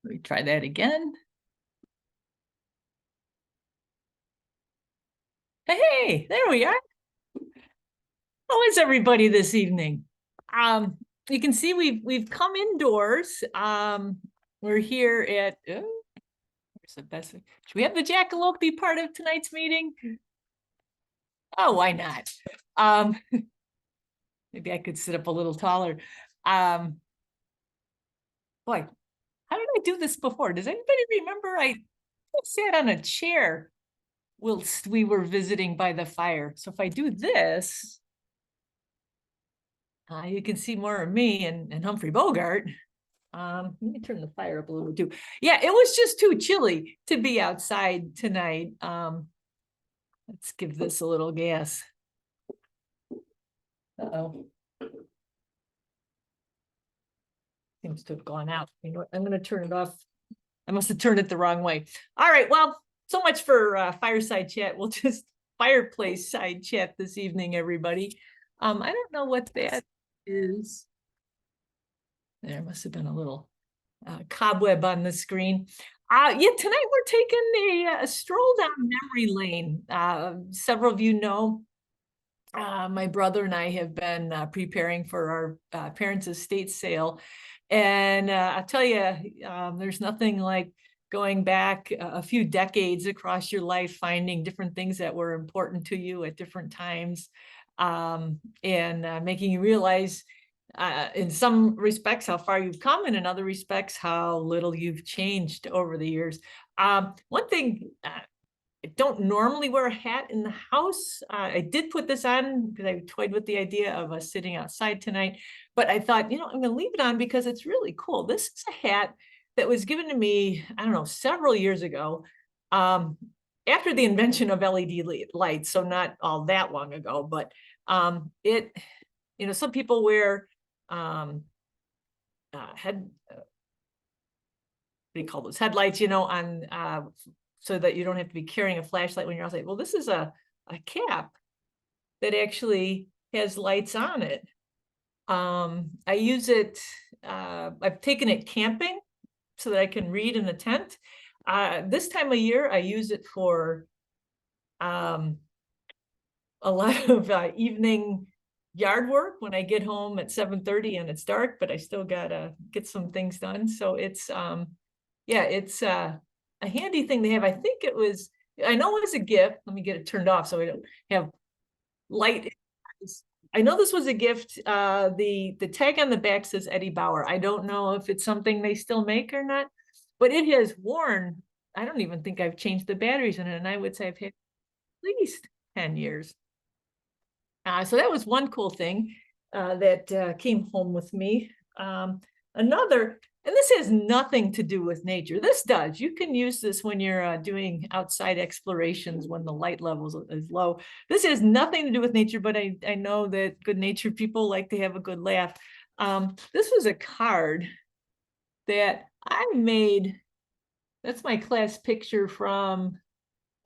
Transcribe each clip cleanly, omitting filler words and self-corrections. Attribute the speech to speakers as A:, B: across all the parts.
A: Let me try that again. Hey, there we are. How is everybody this evening? Um, you can see we've come indoors. We're here at where's the best? Should we have the jackalope be part of tonight's meeting? Oh, why not? Um, maybe I could sit up a little taller. Boy, how did I do this before? Does anybody remember? I sat on a chair whilst we were visiting by the fire. So if I do this, you can see more of me and Humphrey Bogart. Let me turn the fire up a little too. Yeah, it was just too chilly to be outside tonight. Let's give this a little gas. Uh-oh. Seems to have gone out. You know what? I'm going to turn it off. I must have turned it the wrong way. All right, well, so much for fireside chat. We'll just fireplace side chat this evening, everybody. I don't know what that is. There must have been a little cobweb on the screen. Yeah, tonight we're taking a stroll down memory lane. Several of you know my brother and I have been preparing for our parents' estate sale. And I'll tell you, there's nothing like going back a few decades across your life, finding different things that were important to you at different times, and making you realize in some respects how far you've come, and in other respects how little you've changed over the years. One thing, I don't normally wear a hat in the house. I did put this on because I toyed with the idea of us sitting outside tonight, but I thought, I'm going to leave it on because it's really cool. This is a hat that was given to me, I don't know, several years ago, after the invention of LED lights. So not all that long ago, but some people wear what do you call those, headlights, on so that you don't have to be carrying a flashlight when you're outside. Well, this is a cap that actually has lights on it. I use it, I've taken it camping so that I can read in the tent. This time of year, I use it for a lot of evening yard work when I get home at 7:30 and it's dark, but I still gotta get some things done. So it's it's a handy thing to have. I think I know it was a gift. Let me get it turned off so we don't have light. I know this was a gift. The tag on the back says Eddie Bauer. I don't know if it's something they still make or not, but it has worn. I don't even think I've changed the batteries in it, and I would say I've had at least 10 years. So that was one cool thing that came home with me. Another, and this has nothing to do with nature. This does. You can use this when you're doing outside explorations when the light levels is low. This has nothing to do with nature, but I know that good natured people like to have a good laugh. This was a card that I made. That's my class picture from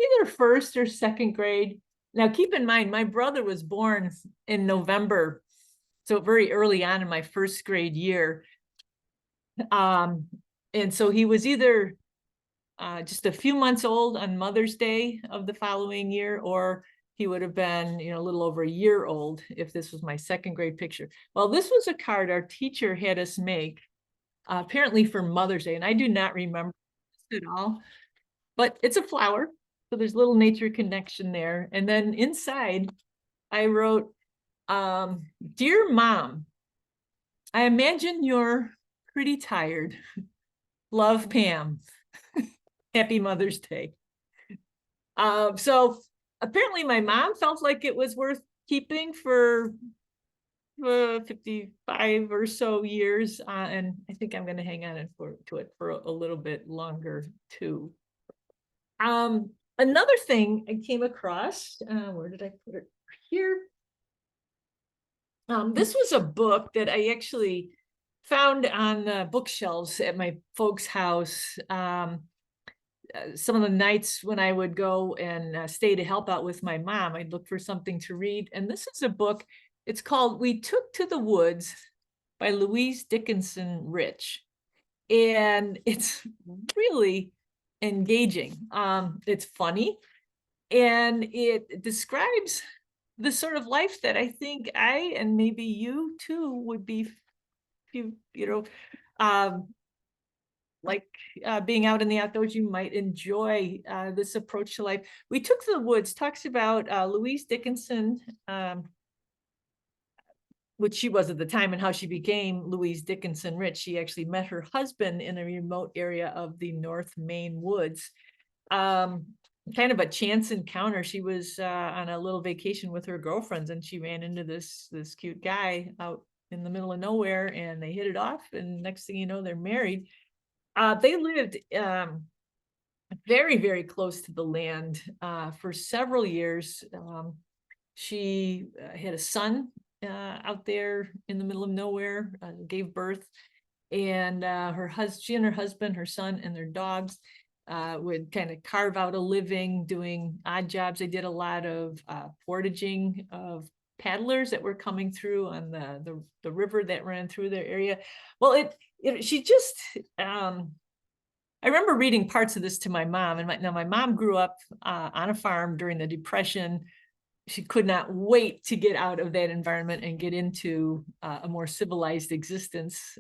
A: either first or second grade. Now, keep in mind, my brother was born in November, so very early on in my first grade year. And so he was either just a few months old on Mother's Day of the following year, or he would have been, a little over a year old if this was my second grade picture. Well, this was a card our teacher had us make, apparently for Mother's Day, and I do not remember this at all, but it's a flower. So there's a little nature connection there. And then inside, I wrote, Dear Mom, I imagine you're pretty tired. Love, Pam. Happy Mother's Day. So apparently my mom felt like it was worth keeping for 55 or so years. And I think I'm going to hang on to it for a little bit longer too. Another thing I came across, where did I put it? Here. This was a book that I actually found on the bookshelves at my folks' house. Some of the nights when I would go and stay to help out with my mom, I'd look for something to read. And this is a book. It's called We Took to the Woods by Louise Dickinson Rich. and it's really engaging. It's funny, and it describes the sort of life that I think I, and maybe you too, would be, you know, um, like being out in the outdoors, you might enjoy this approach to life. We Took to the Woods talks about Louise Dickinson, which she was at the time, and how she became Louise Dickinson Rich. She actually met her husband in a remote area of the North Maine woods. Kind of a chance encounter. She was on a little vacation with her girlfriends, and she ran into this cute guy out in the middle of nowhere, and they hit it off, and next thing you know, they're married. They lived very, very close to the land for several years. She had a son out there in the middle of nowhere, gave birth, and she and her husband, her son, and their dogs would kind of carve out a living doing odd jobs. They did a lot of portaging of paddlers that were coming through on the river that ran through their area. Well, she just I remember reading parts of this to my mom, and my mom grew up on a farm during the Depression. She could not wait to get out of that environment and get into a more civilized existence,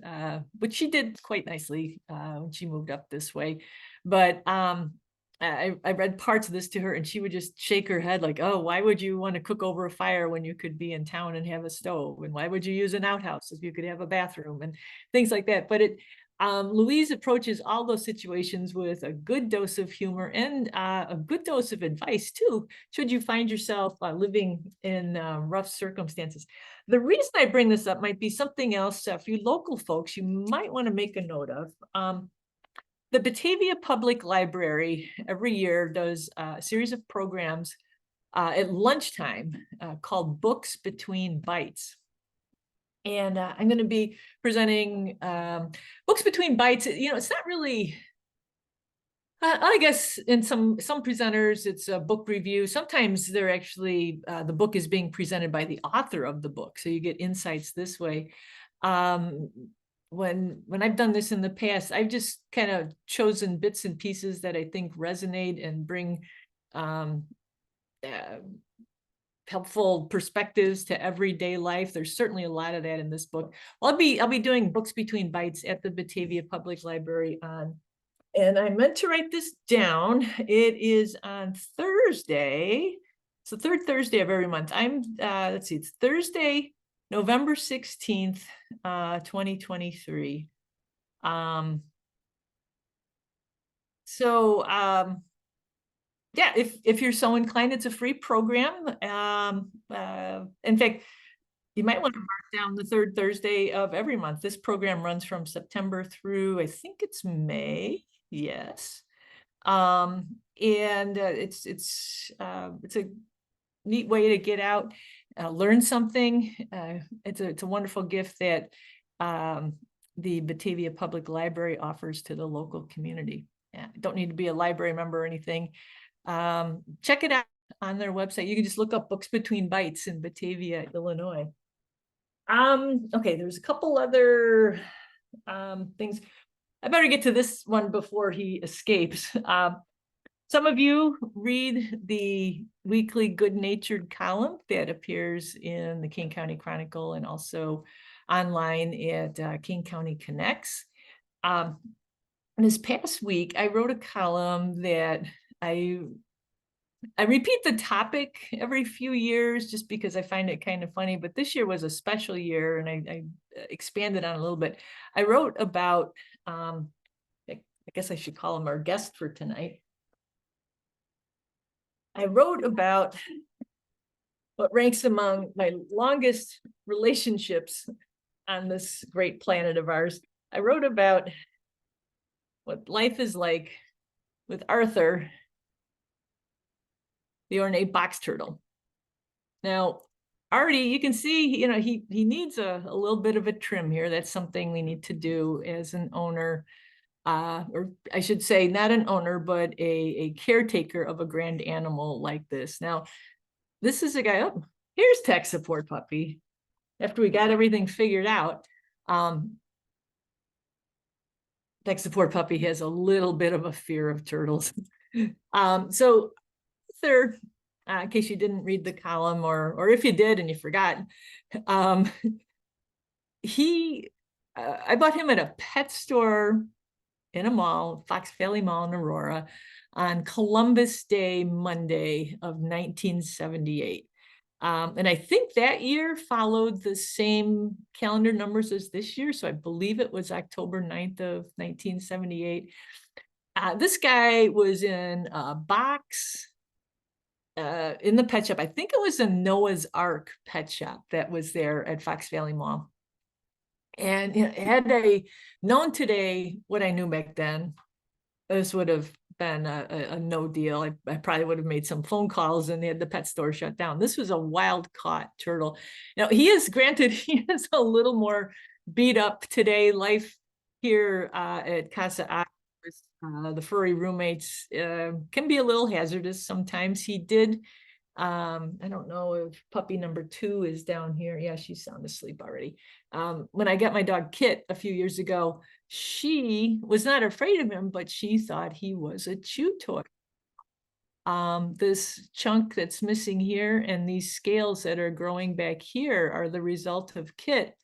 A: which she did quite nicely when she moved up this way. But I read parts of this to her, and she would just shake her head like, oh, why would you want to cook over a fire when you could be in town and have a stove? And why would you use an outhouse if you could have a bathroom and things like that? But Louise approaches all those situations with a good dose of humor and a good dose of advice too, should you find yourself living in rough circumstances. The reason I bring this up might be something else for you local folks you might want to make a note of. The Batavia Public Library every year does a series of programs at lunchtime called Books Between Bites. And I'm going to be presenting Books Between Bites. It's not really, I guess in some presenters, it's a book review. Sometimes they're actually, the book is being presented by the author of the book. So you get insights this way. When I've done this in the past, I've just kind of chosen bits and pieces that I think resonate and bring helpful perspectives to everyday life. There's certainly a lot of that in this book. I'll be doing Books Between Bites at the Batavia Public Library and I meant to write this down. It is on Thursday. It's the third Thursday of every month. Let's see, it's Thursday, November 16th, 2023. Yeah, if you're so inclined, it's a free program. In fact, you might want to mark down the third Thursday of every month. This program runs from September through, I think it's May. Yes. And it's a neat way to get out, learn something. It's a wonderful gift that the Batavia Public Library offers to the local community. Yeah, don't need to be a library member or anything. Check it out on their website. You can just look up Books Between Bites in Batavia, Illinois. Okay, there's a couple other things. I better get to this one before he escapes. Some of you read the weekly Good-Natured column that appears in the King County Chronicle and also online at King County Connects. This past week, I wrote a column that I repeat the topic every few years just because I find it kind of funny, but this year was a special year and I expanded on it a little bit. I wrote about, I guess I should call him our guest for tonight. I wrote about what ranks among my longest relationships on this great planet of ours. I wrote about what life is like with Arthur, the ornate box turtle. Now, Artie, you can see, he needs a little bit of a trim here. That's something we need to do as an owner, or I should say not an owner, but a caretaker of a grand animal like this. Now, this is a guy, oh, here's tech support puppy. After we got everything figured out. Like the poor puppy has a little bit of a fear of turtles. So Arthur, in case you didn't read the column, or if you did and you forgot, um, I bought him at a pet store in a mall, Fox Valley Mall in Aurora, on Columbus Day, Monday of 1978. And I think that year followed the same calendar numbers as this year. So I believe it was October 9th of 1978. This guy was in a box in the pet shop. I think it was a Noah's Ark pet shop that was there at Fox Valley Mall. And had I known today what I knew back then, this would have been a no deal. I probably would have made some phone calls and they had the pet store shut down. This was a wild caught turtle. Now he is, granted, he is a little more beat up today. Life here at Casa Artie, the furry roommates can be a little hazardous sometimes. He did, I don't know if puppy number 2 is down here. Yeah, she's sound asleep already. When I got my dog Kit a few years ago, she was not afraid of him, but she thought he was a chew toy. This chunk that's missing here and these scales that are growing back here are the result of Kit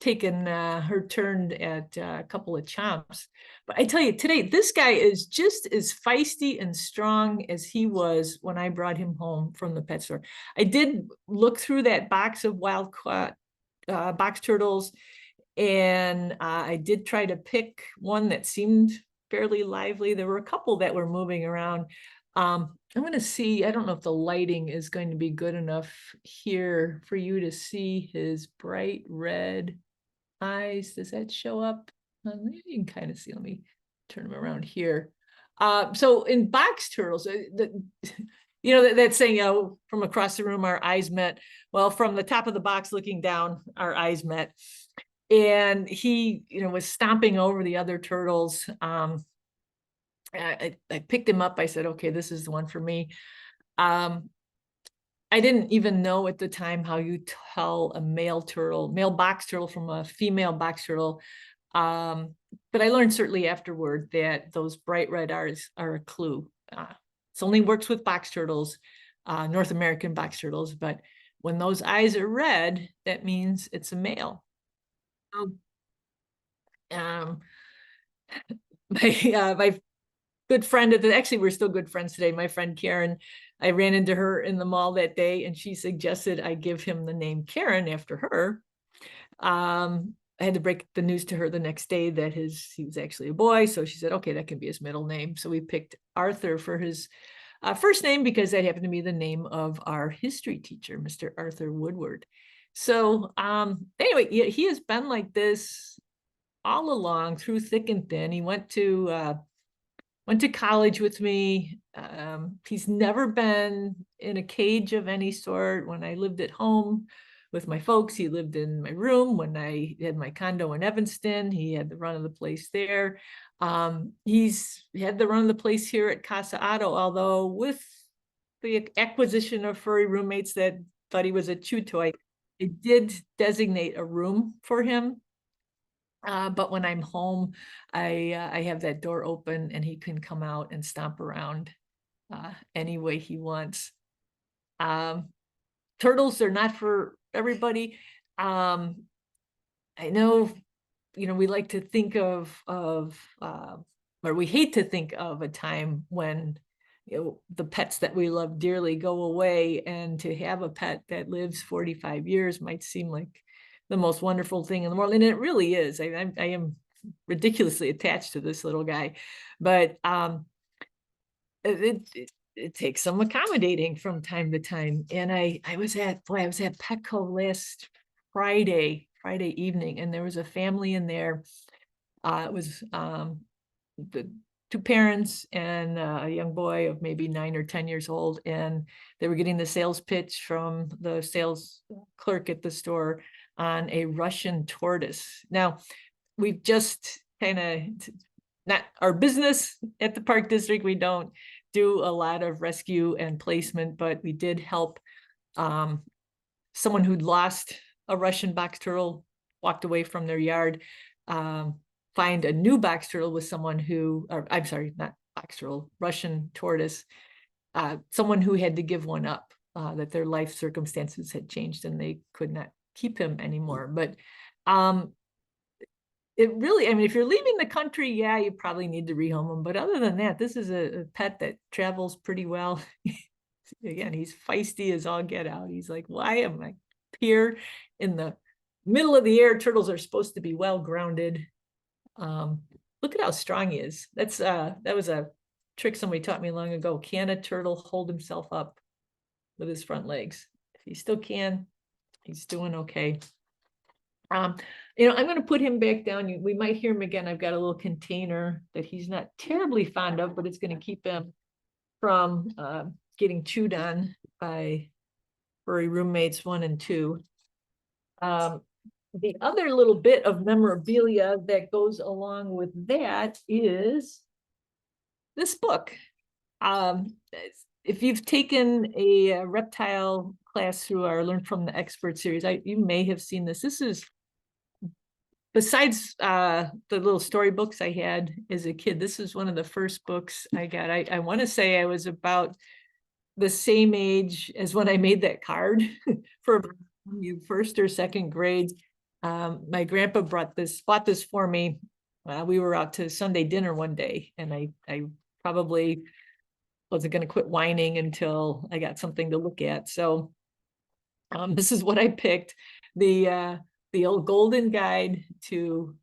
A: taking her turn at a couple of chomps. But I tell you, today, this guy is just as feisty and strong as he was when I brought him home from the pet store. I did look through that box of wild caught box turtles, and I did try to pick one that seemed fairly lively. There were a couple that were moving around. I'm going to see, I don't know if the lighting is going to be good enough here for you to see his bright red eyes. Does that show up? You can kind of see. Let me turn them around here. So in box turtles, that saying, from across the room, our eyes met. Well, from the top of the box looking down, our eyes met. And he, was stomping over the other turtles. I picked him up. I said, okay, this is the one for me. I didn't even know at the time how you tell a male box turtle from a female box turtle. But I learned certainly afterward that those bright red eyes are a clue. It only works with box turtles, North American box turtles, but when those eyes are red, that means it's a male. My good friend actually, we're still good friends today. My friend Karen, I ran into her in the mall that day, and she suggested I give him the name Karen after her. I had to break the news to her the next day that he was actually a boy. So she said, okay, that can be his middle name. So we picked Arthur for his first name because that happened to be the name of our history teacher, Mr. Arthur Woodward. So anyway, he has been like this all along through thick and thin. He went to college with me. He's never been in a cage of any sort. When I lived at home with my folks, he lived in my room. When I had my condo in Evanston, he had the run of the place there. He's had the run of the place here at Casa Artie, although with the acquisition of furry roommates that thought he was a chew toy, I did designate a room for him. But when I'm home, I have that door open and he can come out and stomp around any way he wants. Turtles are not for everybody. I know, we like to think of or we hate to think of a time when the pets that we love dearly go away, and to have a pet that lives 45 years might seem like the most wonderful thing in the world, and it really is. I am ridiculously attached to this little guy, but it takes some accommodating from time to time. And I was at Petco last Friday evening, and there was a family in there. It was the 2 parents and a young boy of maybe 9 or 10 years old, and they were getting the sales pitch from the sales clerk at the store on a Russian tortoise. Now, we've just kind of, not our business at the Park District, we don't do a lot of rescue and placement, but we did help someone who'd lost a Russian box turtle, walked away from their yard. find a new box turtle with someone who, or I'm sorry, not box turtle, Russian tortoise, someone who had to give one up, that their life circumstances had changed and they could not keep him anymore. But it really, I mean, if you're leaving the country, yeah, you probably need to rehome him. But other than that, this is a pet that travels pretty well. Again, he's feisty as all get out. He's like, why am I here in the middle of the air? Turtles are supposed to be well grounded. Look at how strong he is. That was a trick somebody taught me long ago. Can a turtle hold himself up with his front legs? If he still can, he's doing okay. I'm going to put him back down. We might hear him again. I've got a little container that he's not terribly fond of, but it's going to keep him from getting chewed on by furry roommates 1 and 2. The other little bit of memorabilia that goes along with that is this book. If you've taken a reptile class through our Learn from the Expert series, you may have seen this. This is, besides the little storybooks I had as a kid, this is one of the first books I got. I want to say I was about the same age as when I made that card for first or second grade. My grandpa bought this for me. We were out to Sunday dinner one day, and I probably wasn't going to quit whining until I got something to look at. So this is what I picked. The old golden guide to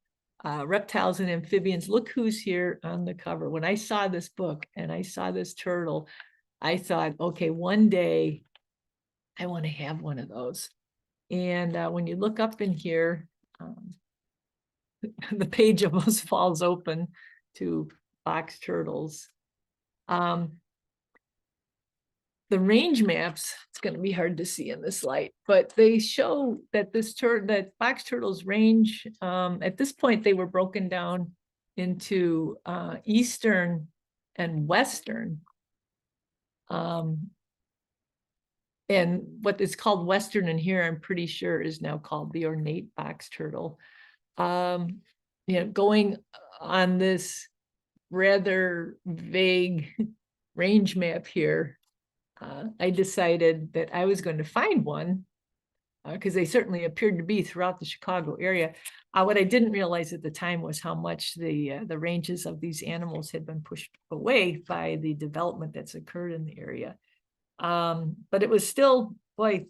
A: reptiles and amphibians. Look who's here on the cover. When I saw this book and I saw this turtle, I thought, okay, one day I want to have one of those. And when you look up in here, the page almost falls open to box turtles. The range maps, it's going to be hard to see in this light, but they show that that box turtles range, at this point, they were broken down into Eastern and Western. And what is called Western in here, I'm pretty sure is now called the ornate box turtle. Going on this rather vague range map here, I decided that I was going to find one because they certainly appeared to be throughout the Chicago area. What I didn't realize at the time was how much the ranges of these animals had been pushed away by the development that's occurred in the area. But it was still, boy,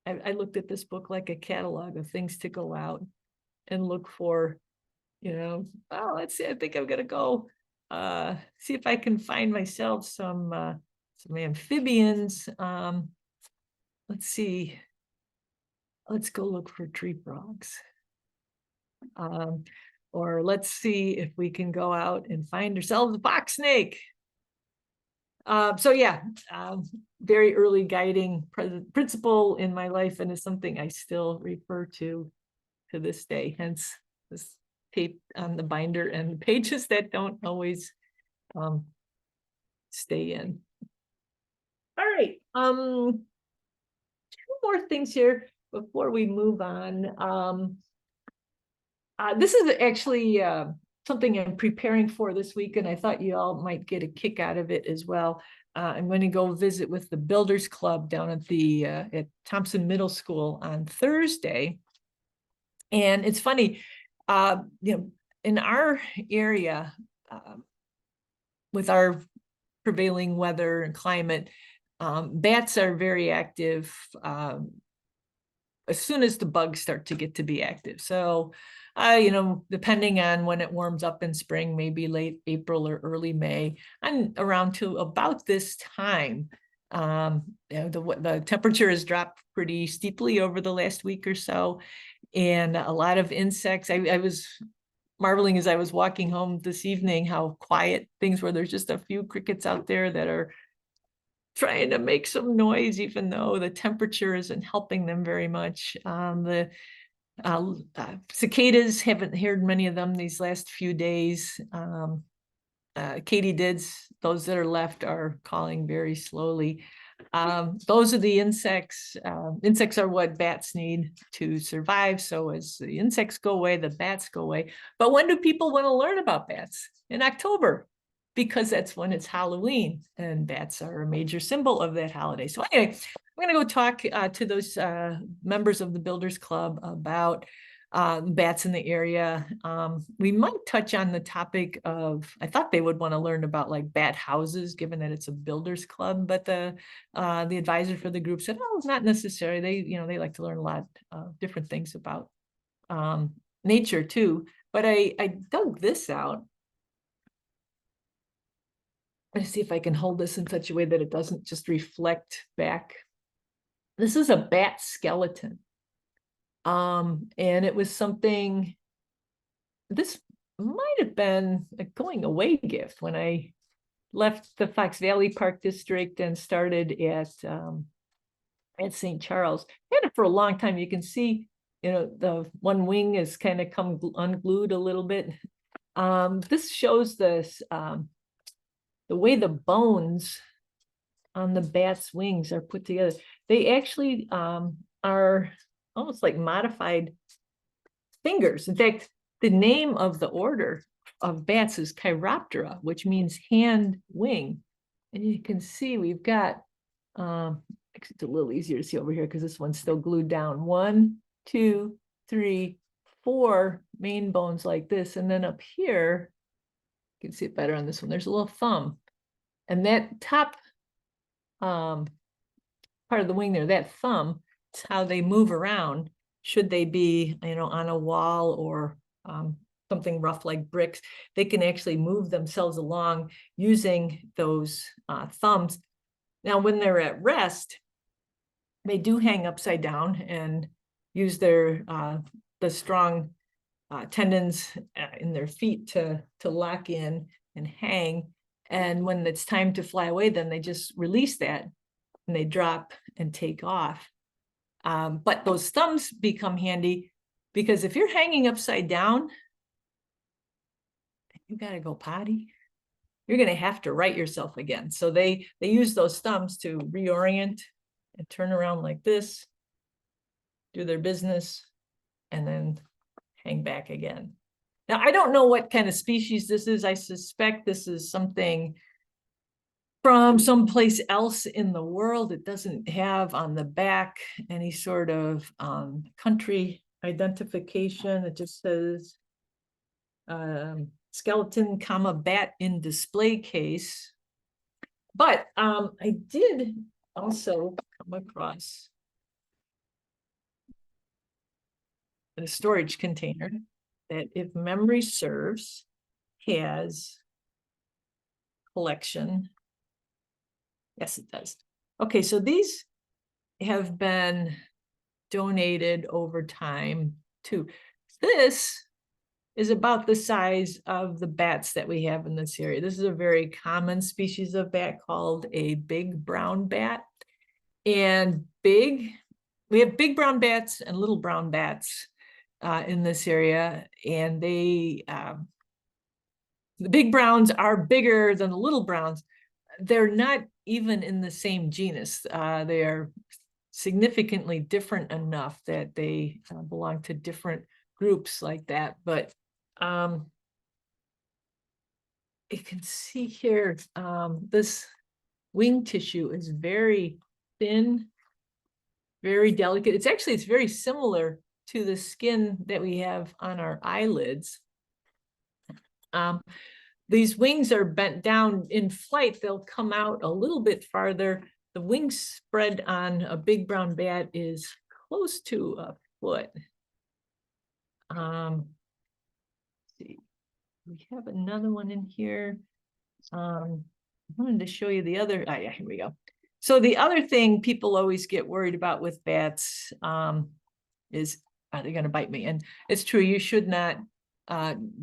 A: I looked at this book like a catalog of things to go out and look for, oh, let's see, I think I'm going to go see if I can find myself some amphibians. Let's see. Let's go look for tree frogs. Or let's see if we can go out and find ourselves a box snake. So yeah, very early guiding principle in my life, and is something I still refer to this day. Hence this tape on the binder and pages that don't always stay in. All right, 2 more things here before we move on. This is actually something I'm preparing for this week, and I thought you all might get a kick out of it as well. I'm going to go visit with the Builders Club down at Thompson Middle School on Thursday. And it's funny, in our area, with our prevailing weather and climate, bats are very active as soon as the bugs start to get to be active. So, depending on when it warms up in spring, maybe late April or early May, and around to about this time, the temperature has dropped pretty steeply over the last week or so, and a lot of insects. I was marveling as I was walking home this evening how quiet things were. There's just a few crickets out there that are trying to make some noise, even though the temperature isn't helping them very much. The cicadas, haven't heard many of them these last few days. Katydids, those that are left, are calling very slowly. Those are the insects. Insects are what bats need to survive. So as the insects go away, the bats go away. But when do people want to learn about bats? In October, because that's when it's Halloween, and bats are a major symbol of that holiday. So anyway, I'm going to go talk to those members of the Builders Club about bats in the area. We might touch on the topic of, I thought they would want to learn about like bat houses, given that it's a builders club, but the advisor for the group said, oh, it's not necessary. They like to learn a lot of different things about nature too. But I dug this out. Let's see if I can hold this in such a way that it doesn't just reflect back. This is a bat skeleton. And it was something, this might have been a going away gift when I left the Fox Valley Park District and started at St. Charles. I had it for a long time. You can see, the one wing is kind of come unglued a little bit. This shows this, the way the bones on the bat's wings are put together. They actually are almost like modified fingers. In fact, the name of the order of bats is Chiroptera, which means hand wing. And you can see we've got, it's a little easier to see over here because this one's still glued down. 1, 2, 3, 4 main bones like this. And then up here, you can see it better on this one. There's a little thumb. And that top part of the wing there, that thumb, is how they move around. Should they be, on a wall or something rough like bricks, they can actually move themselves along using those thumbs. Now, when they're at rest, they do hang upside down and use their the strong tendons in their feet to lock in and hang. And when it's time to fly away, then they just release that and they drop and take off. But those thumbs become handy because if you're hanging upside down, you got to go potty, you're going to have to right yourself again. So they use those thumbs to reorient and turn around like this, do their business, and then hang back again. Now, I don't know what kind of species this is. I suspect this is something from someplace else in the world. It doesn't have on the back any sort of country identification. It just says skeleton, bat in display case. But I did also come across a storage container that, if memory serves, has collection. Yes, it does. Okay, so these have been donated over time too. This is about the size of the bats that we have in this area. This is a very common species of bat called a big brown bat. And we have big brown bats and little brown bats in this area. And the big browns are bigger than the little browns. They're not even in the same genus. They are significantly different enough that they belong to different groups like that. But you can see here, this wing tissue is very thin, very delicate. It's very similar to the skin that we have on our eyelids. These wings are bent down in flight. They'll come out a little bit farther. The wing spread on a big brown bat is close to a foot. See, we have another one in here. I wanted to show you the other. Yeah, here we go. So the other thing people always get worried about with bats is, are they going to bite me? And it's true, you should not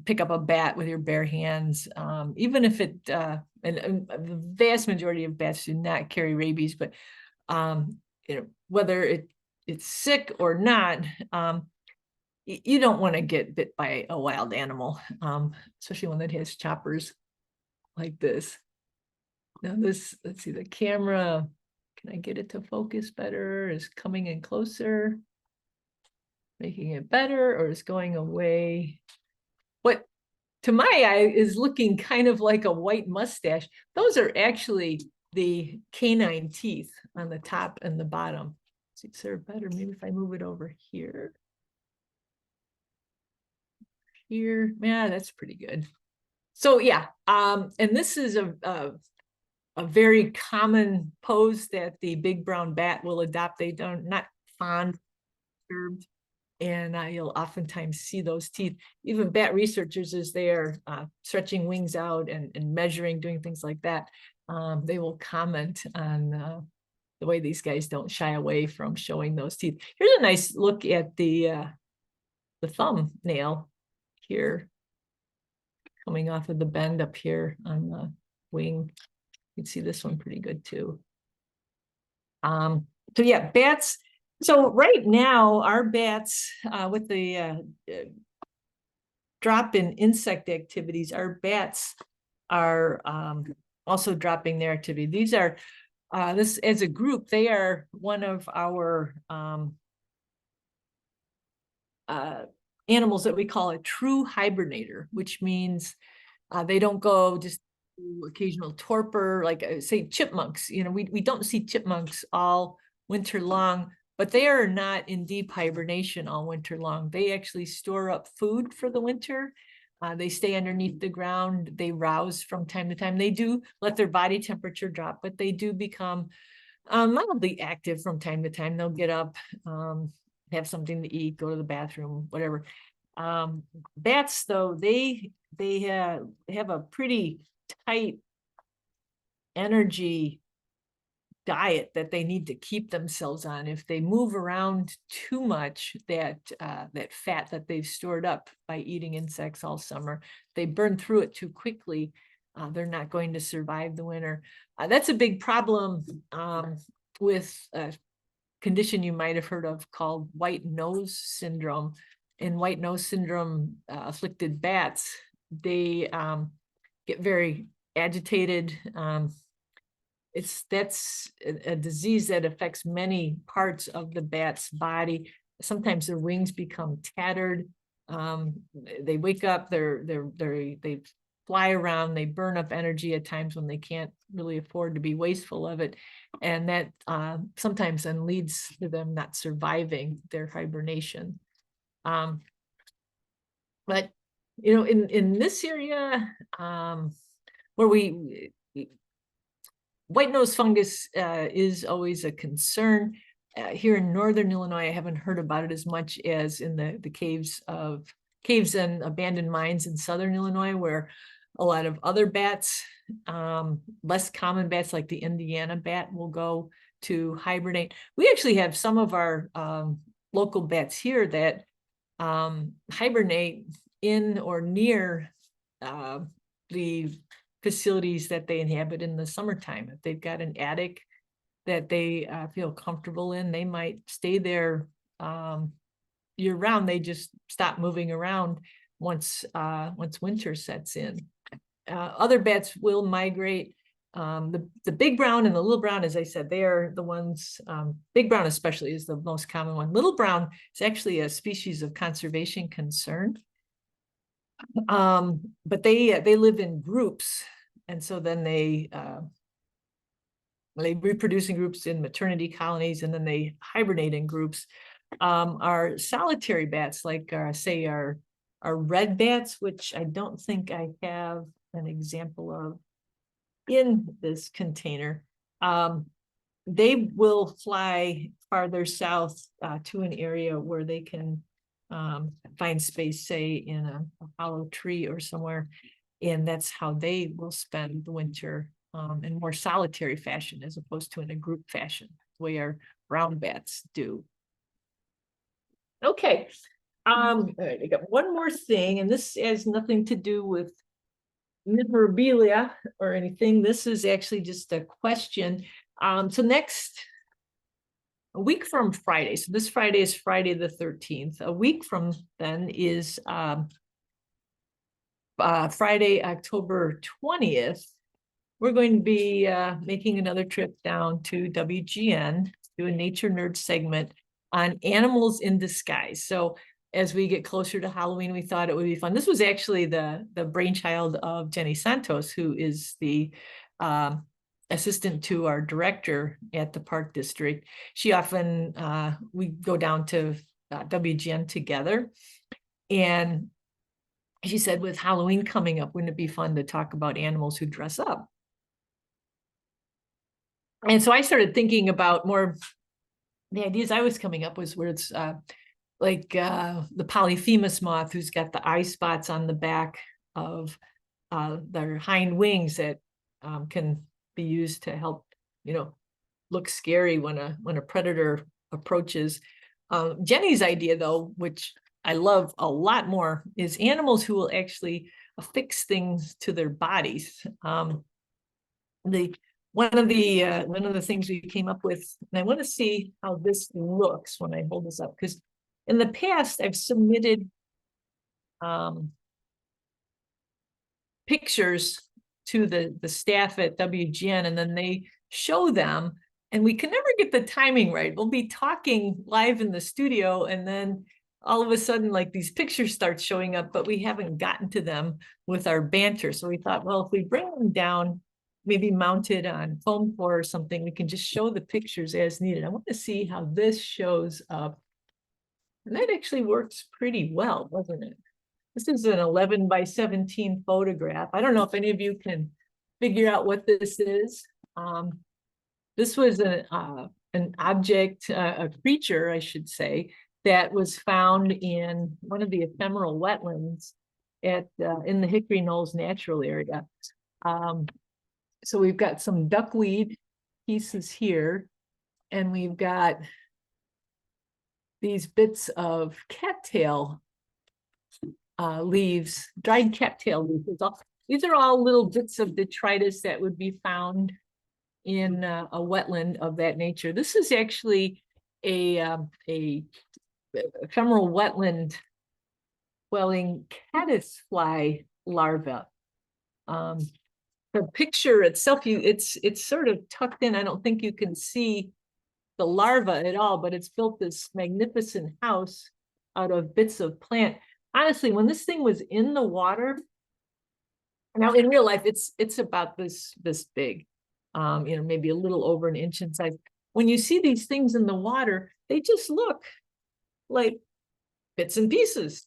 A: pick up a bat with your bare hands, even if it, and the vast majority of bats do not carry rabies, but whether it's sick or not, you don't want to get bit by a wild animal, especially one that has choppers like this. Now let's see, the camera Can I get it to focus better? Is coming in closer, making it better, or is going away? What to my eye is looking kind of like a white mustache. Those are actually the canine teeth on the top and the bottom. See, serve better. Maybe if I move it over here. Here, yeah, that's pretty good. So yeah, and this is a very common pose that the big brown bat will adopt. They don't not fond disturbed, and you'll oftentimes see those teeth. Even bat researchers, as they are stretching wings out and measuring, doing things like that, they will comment on the way these guys don't shy away from showing those teeth. Here's a nice look at the thumbnail here, coming off of the bend up here on the wing. You can see this one pretty good too. So yeah, bats. So right now, our bats, with the drop in insect activities, our bats are also dropping their activity. These are, this as a group, they are one of our animals that we call a true hibernator, which means they don't go just occasional torpor, like say chipmunks. You know, we don't see chipmunks all winter long, but they are not in deep hibernation all winter long. They actually store up food for the winter. They stay underneath the ground. They rouse from time to time. They do let their body temperature drop, but they do become mildly active from time to time. They'll get up, have something to eat, go to the bathroom, whatever. Bats, though, they have a pretty tight energy diet that they need to keep themselves on. If they move around too much, that fat that they've stored up by eating insects all summer, they burn through it too quickly. They're not going to survive the winter. That's a big problem with a condition you might have heard of called white nose syndrome. In white nose syndrome afflicted bats, they get very agitated. That's a disease that affects many parts of the bat's body. Sometimes their wings become tattered. They wake up, they fly around, they burn up energy at times when they can't really afford to be wasteful of it. And that sometimes then leads to them not surviving their hibernation. But, you know, in this area where white nose fungus is always a concern. Here in northern Illinois, I haven't heard about it as much as in the caves and abandoned mines in southern Illinois, where a lot of other bats, less common bats like the Indiana bat, will go to hibernate. We actually have some of our local bats here that hibernate in or near the facilities that they inhabit in the summertime. If they've got an attic that they feel comfortable in, they might stay there year round. They just stop moving around once winter sets in. Other bats will migrate. The big brown and the little brown, as I said, they are the ones, big brown especially is the most common one. Little brown is actually a species of conservation concern. But they live in groups, and so then they reproduce in groups in maternity colonies, and then they hibernate in groups. Our solitary bats, like say our red bats, which I don't think I have an example of in this container, they will fly farther south to an area where they can find space, say in a hollow tree or somewhere, and that's how they will spend the winter in more solitary fashion as opposed to in a group fashion, the way our brown bats do. Okay, all right, I got one more thing, and this has nothing to do with memorabilia or anything. This is actually just a question. So a week from Friday, so this Friday is Friday the 13th. A week from then is Friday, October 20th. we're going to be making another trip down to WGN, do a Nature Nerd segment on animals in disguise. So as we get closer to Halloween, we thought it would be fun. This was actually the brainchild of Jenny Santos, who is the assistant to our director at the Park District. She often, we go down to WGN together. And she said, with Halloween coming up, wouldn't it be fun to talk about animals who dress up? And so I started thinking about more, the ideas I was coming up with where it's like the Polyphemus moth, who's got the eye spots on the back of their hind wings that can be used to help, look scary when a predator approaches. Jenny's idea, though, which I love a lot more, is animals who will actually affix things to their bodies. One of the things we came up with, and I want to see how this looks when I hold this up, because in the past I've submitted pictures to the staff at WGN, and then they show them, and we can never get the timing right. We'll be talking live in the studio, and then all of a sudden, like, these pictures start showing up, but we haven't gotten to them with our banter. So we thought, well, if we bring them down, maybe mounted on foam core or something, we can just show the pictures as needed. I want to see how this shows up. And that actually works pretty well, doesn't it? This is an 11 by 17 photograph. I don't know if any of you can figure out what this is. This was an object, a creature, I should say, that was found in one of the ephemeral wetlands at in the Hickory Knolls Natural Area. So we've got some duckweed pieces here, and we've got these bits of cattail leaves, dried cattail leaves. These are all little bits of detritus that would be found in a wetland of that nature. This is actually a ephemeral wetland dwelling caddisfly larva. The picture itself, it's sort of tucked in. I don't think you can see the larva at all, but it's built this magnificent house out of bits of plant. Honestly, when this thing was in the water, now in real life, it's about this big, maybe a little over an inch in size. When you see these things in the water, they just look like bits and pieces.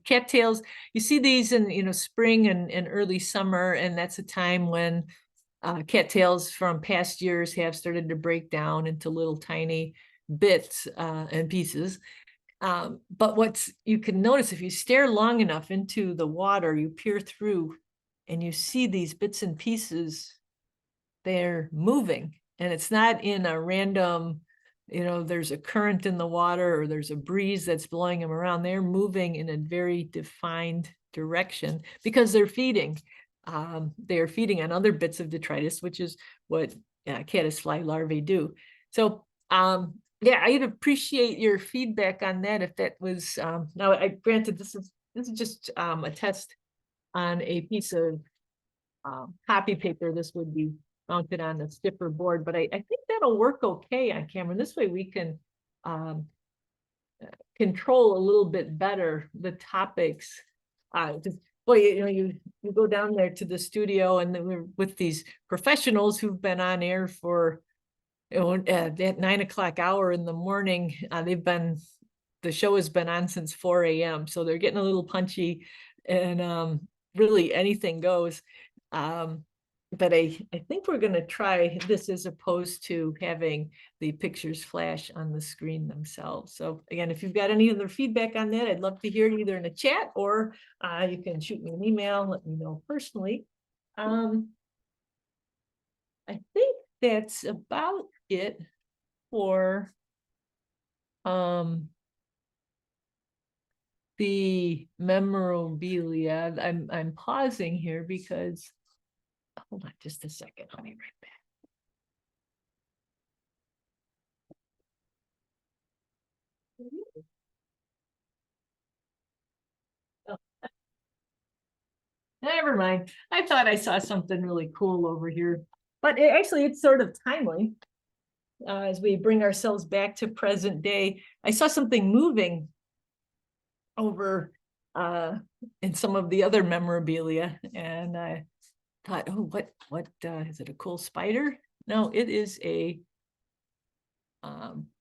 A: Cattails, you see these in spring and early summer, and that's a time when cattails from past years have started to break down into little tiny bits and pieces. But what you can notice, if you stare long enough into the water, you peer through and you see these bits and pieces, they're moving. And it's not in a random, there's a current in the water or there's a breeze that's blowing them around. They're moving in a very defined direction because they're feeding. They're feeding on other bits of detritus, which is what caddisfly larvae do. So yeah, I'd appreciate your feedback on that. If that was now, granted, this is just a test on a piece of copy paper. This would be mounted on a stiffer board, but I think that'll work okay on camera. This way we can control a little bit better the topics. Boy, you go down there to the studio, and then we're with these professionals who've been on air for at 9 o'clock hour in the morning. The show has been on since 4 a.m. So they're getting a little punchy, and really anything goes. But I think we're going to try this as opposed to having the pictures flash on the screen themselves. So again, if you've got any other feedback on that, I'd love to hear it either in a chat or you can shoot me an email, let me know personally. I think that's about it for the memorabilia. I'm pausing here because, hold on just a second, I'll be right back. Oh. Never mind. I thought I saw something really cool over here, but actually it's sort of timely. As we bring ourselves back to present day, I saw something moving over in some of the other memorabilia, and I thought, oh, what is it, a cool spider? No, it is a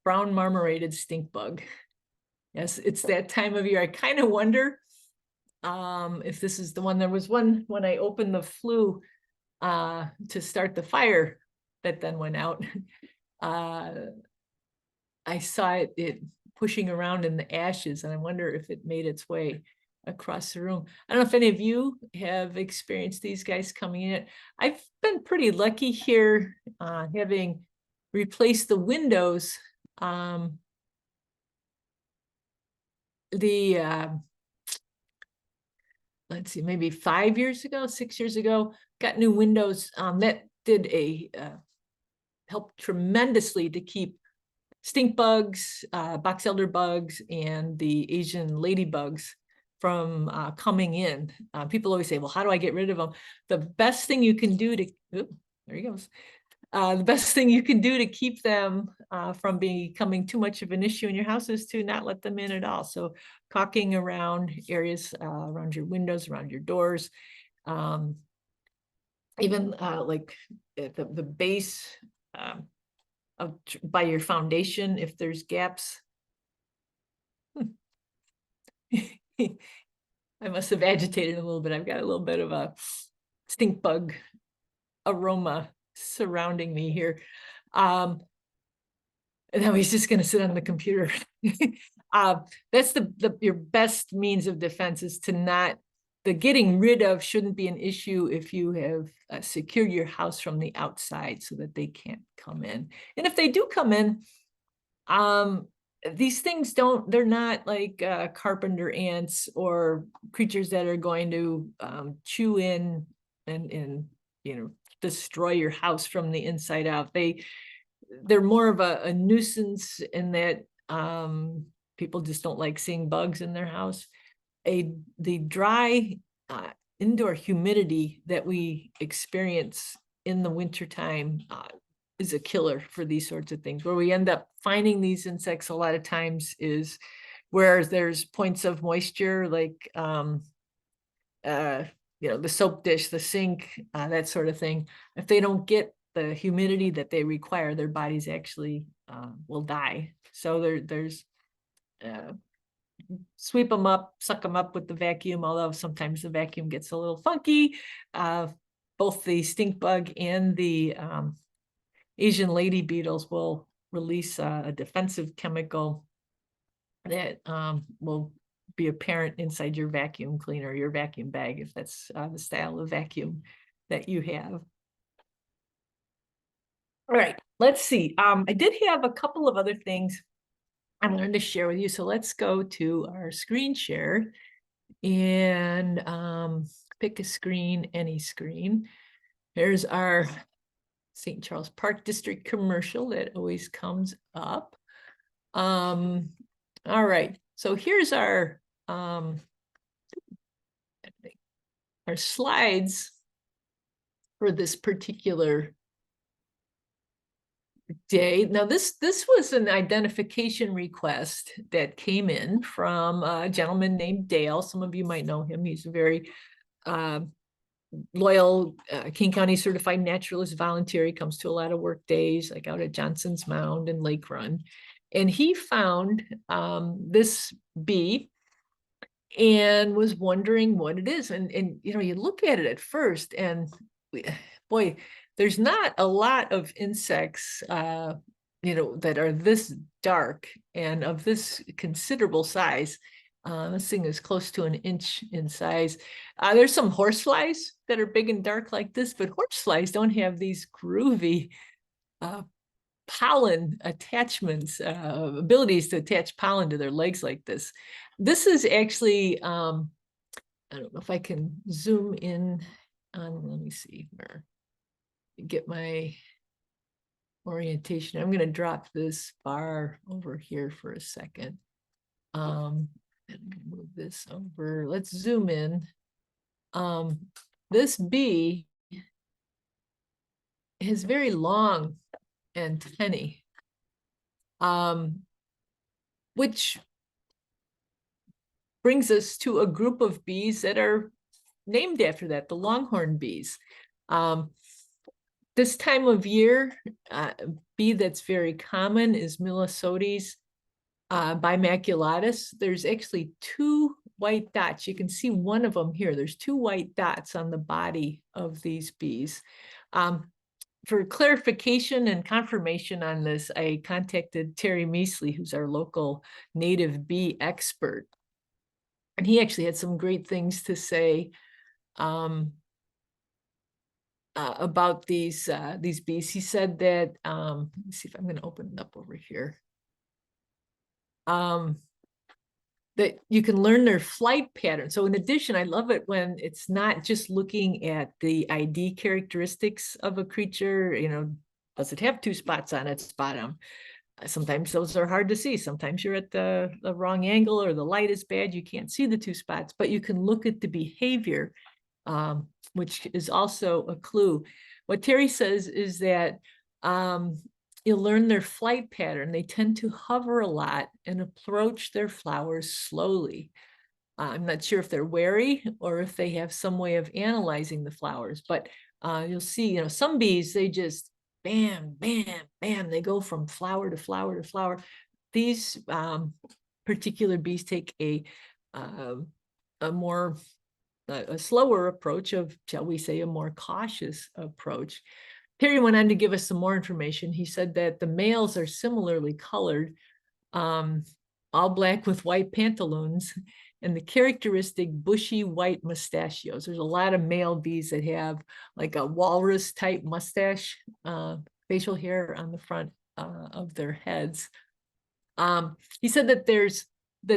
A: brown marmorated stink bug. Yes, it's that time of year. I kind of wonder if this is the one. There was one when I opened the flue to start the fire that then went out. I saw it pushing around in the ashes, and I wonder if it made its way across the room. I don't know if any of you have experienced these guys coming in. I've been pretty lucky here, having replaced the windows. Let's see, maybe 5 years ago, 6 years ago, got new windows. That did helped tremendously to keep stink bugs, box elder bugs, and the Asian ladybugs from coming in. People always say, well, how do I get rid of them? The best thing you can do to, there he goes. The best thing you can do to keep them from becoming too much of an issue in your house is to not let them in at all. So caulking around areas around your windows, around your doors, even like at the base by your foundation, if there's gaps. I must have agitated a little bit. I've got a little bit of a stink bug aroma surrounding me here. And now he's just going to sit on the computer. That's your best means of defense, is to not, the getting rid of shouldn't be an issue if you have secured your house from the outside so that they can't come in. And if they do come in, these things they're not like carpenter ants or creatures that are going to chew in and destroy your house from the inside out. They're more of a nuisance in that people just don't like seeing bugs in their house. The dry indoor humidity that we experience in the wintertime is a killer for these sorts of things. Where we end up finding these insects a lot of times is where there's points of moisture, like the soap dish, the sink, that sort of thing. If they don't get the humidity that they require, their bodies actually will die. So there's sweep them up, suck them up with the vacuum, although sometimes the vacuum gets a little funky. Both the stink bug and the Asian lady beetles will release a defensive chemical that will be apparent inside your vacuum cleaner, your vacuum bag, if that's the style of vacuum that you have. All right, let's see. I did have a couple of other things I wanted to share with you. So let's go to our screen share and pick a screen, any screen. Here's our St. Charles Park District commercial that always comes up. All right, so here's our slides for this particular day. Now, this was an identification request that came in from a gentleman named Dale. Some of you might know him. He's a very loyal King County certified naturalist volunteer. He comes to a lot of work days, like out at Johnson's Mound and Lake Run. And he found this bee and was wondering what it is. And you look at it at first and boy, there's not a lot of insects, that are this dark and of this considerable size. This thing is close to 1 inch in size. There's some horseflies that are big and dark like this, but horseflies don't have these groovy pollen attachments, abilities to attach pollen to their legs like this. This is actually, I don't know if I can zoom in on, let me see where, get my orientation. I'm going to drop this bar over here for a second. And move this over. Let's zoom in. This bee is very long antennae, which brings us to a group of bees that are named after that, the longhorn bees. This time of year, bee that's very common is Melisodes bimaculatus. There's actually 2 white dots. You can see one of them here. There's 2 white dots on the body of these bees. For clarification and confirmation on this, I contacted Terry Measley, who's our local native bee expert. And he actually had some great things to say about these bees. He said that, let me see if I'm going to open it up over here. That you can learn their flight pattern. So in addition, I love it when it's not just looking at the ID characteristics of a creature, you know, does it have 2 spots on its bottom? Sometimes those are hard to see. Sometimes you're at the wrong angle or the light is bad. You can't see the 2 spots, but you can look at the behavior, which is also a clue. What Terry says is that you'll learn their flight pattern. They tend to hover a lot and approach their flowers slowly. I'm not sure if they're wary or if they have some way of analyzing the flowers, but you'll see, you know, some bees, they just bam, bam, bam, they go from flower to flower to flower. These particular bees take a slower approach, of, shall we say, a more cautious approach. Terry went on to give us some more information. He said that the males are similarly colored, all black with white pantaloons, and the characteristic bushy white mustachios. There's a lot of male bees that have like a walrus type mustache, facial hair on the front of their heads. He said that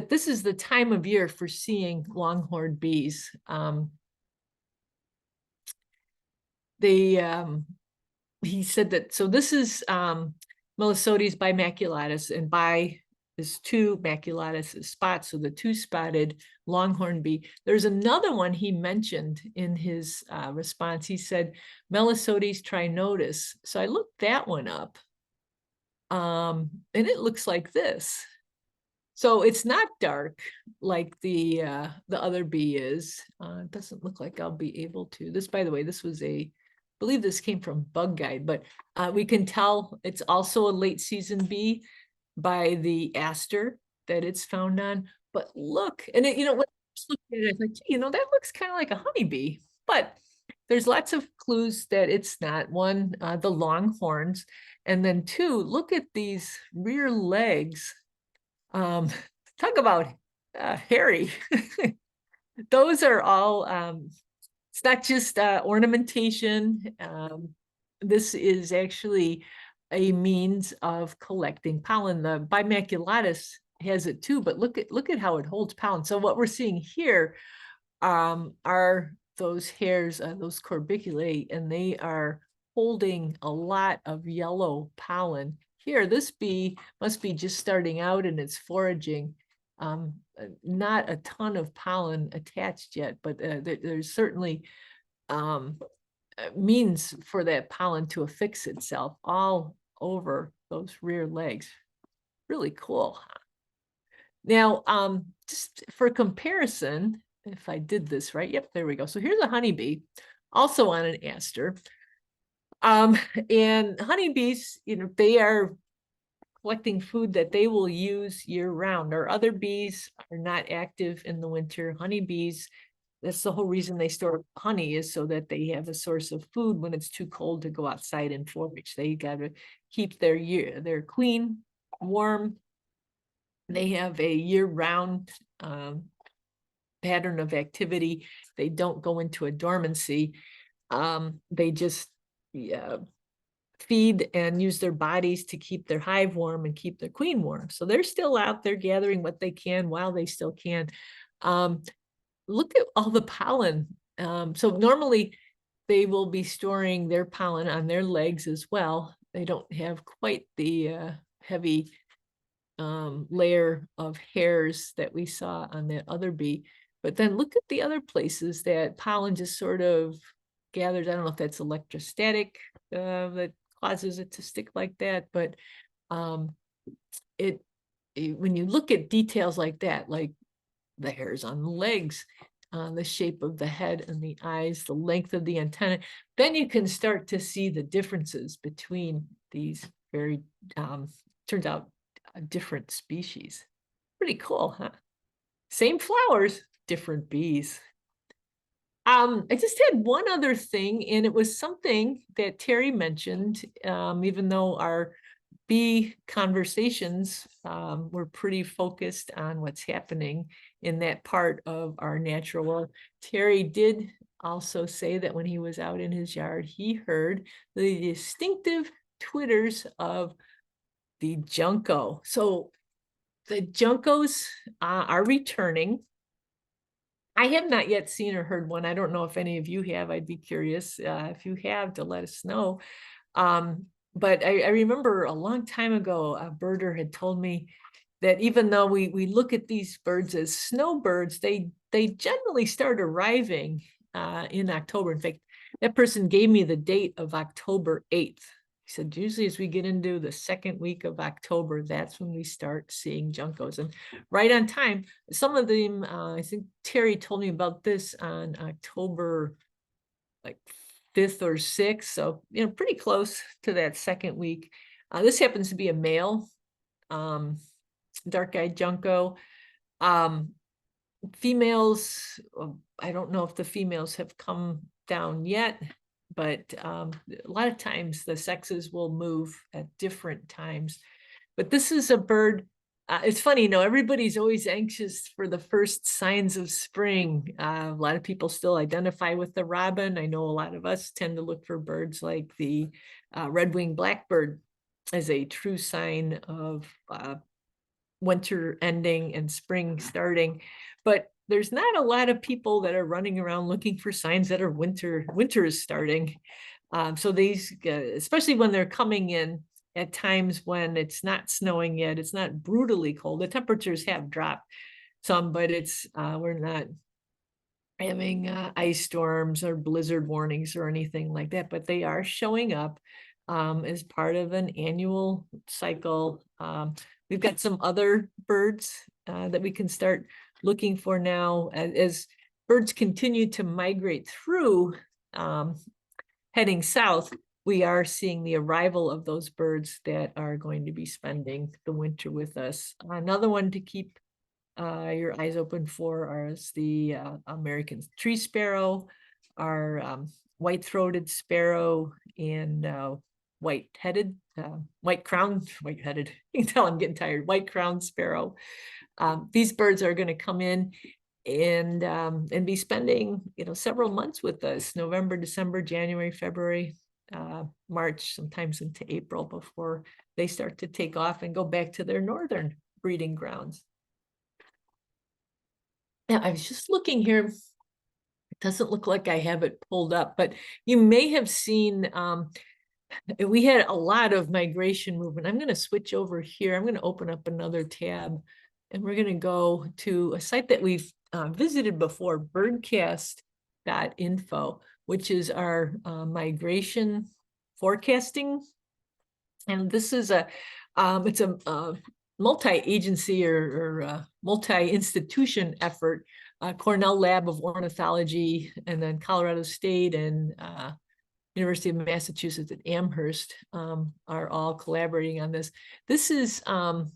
A: this is the time of year for seeing longhorn bees. He said that, so this is Melisodes bimaculatus, and bi is 2, maculatus is spots, so the 2-spotted longhorn bee. There's another one he mentioned in his response. He said Melisodes trinotus. So I looked that one up, and it looks like this. So it's not dark like the other bee is. It doesn't look like I'll be able to. This, by the way, this was I believe this came from Bug Guide, but we can tell it's also a late season bee by the aster that it's found on. But look, and it, you know, when I first looked at it, I was like, gee, you know, that looks kind of like a honeybee. But there's lots of clues that it's not. One, the long horns, and then 2, look at these rear legs. Talk about hairy. Those are all, it's not just ornamentation. This is actually a means of collecting pollen. The bimaculatus has it too, but look at how it holds pollen. So what we're seeing here are those hairs, those corbiculae, and they are holding a lot of yellow pollen. Here, this bee must be just starting out in its foraging. Not a ton of pollen attached yet, but there's certainly means for that pollen to affix itself all over those rear legs. Really cool. Now, just for comparison, if I did this right, yep, there we go. So here's a honeybee, also on an aster. And honeybees, you know, they are collecting food that they will use year round. Our other bees are not active in the winter. Honeybees, that's the whole reason they store honey, is so that they have a source of food when it's too cold to go outside and forage. They got to keep their queen warm. They have a year-round pattern of activity. They don't go into a dormancy. They just feed and use their bodies to keep their hive warm and keep their queen warm. So they're still out there gathering what they can while they still can. Look at all the pollen. So normally they will be storing their pollen on their legs as well. They don't have quite the heavy layer of hairs that we saw on that other bee. But then look at the other places that pollen just sort of gathers. I don't know if that's electrostatic that causes it to stick like that, but um, when you look at details like that, like the hairs on the legs, the shape of the head and the eyes, the length of the antenna, then you can start to see the differences between these very, turns out, different species. Pretty cool, huh? Same flowers, different bees. I just had one other thing, and it was something that Terry mentioned, even though our bee conversations were pretty focused on what's happening in that part of our natural world. Terry did also say that when he was out in his yard, he heard the distinctive twitters of the junco. So the juncos are returning. I have not yet seen or heard one. I don't know if any of you have. I'd be curious if you have to let us know. But I remember a long time ago, a birder had told me that even though we look at these birds as snowbirds, they generally start arriving in October. In fact, that person gave me the date of October 8th. He said, usually as we get into the second week of October, that's when we start seeing juncos. And right on time, some of them, I think Terry told me about this on October like 5th or 6th. So, pretty close to that second week. This happens to be a male, dark-eyed junco. Females, I don't know if the females have come down yet, but a lot of times the sexes will move at different times. But this is a bird. It's funny, everybody's always anxious for the first signs of spring. A lot of people still identify with the robin. I know a lot of us tend to look for birds like the red-winged blackbird as a true sign of winter ending and spring starting. But there's not a lot of people that are running around looking for signs that are winter is starting. So these, especially when they're coming in at times when it's not snowing yet, it's not brutally cold. The temperatures have dropped some, but it's we're not having ice storms or blizzard warnings or anything like that, but they are showing up as part of an annual cycle. We've got some other birds that we can start looking for now as birds continue to migrate through heading south. We are seeing the arrival of those birds that are going to be spending the winter with us. Another one to keep your eyes open for is the American tree sparrow, our white-throated sparrow, and white-headed, white-headed, you can tell I'm getting tired, white-crowned sparrow. These birds are going to come in and be spending several months with us, November, December, January, February, March, sometimes into April, before they start to take off and go back to their northern breeding grounds. Now, I was just looking here. It doesn't look like I have it pulled up, but you may have seen we had a lot of migration movement. I'm going to switch over here. I'm going to open up another tab, and we're going to go to a site that we've visited before, birdcast.info, which is our migration forecasting. And this is it's a multi-agency or multi-institution effort. Cornell Lab of Ornithology, and then Colorado State and University of Massachusetts at Amherst are all collaborating on this. This is a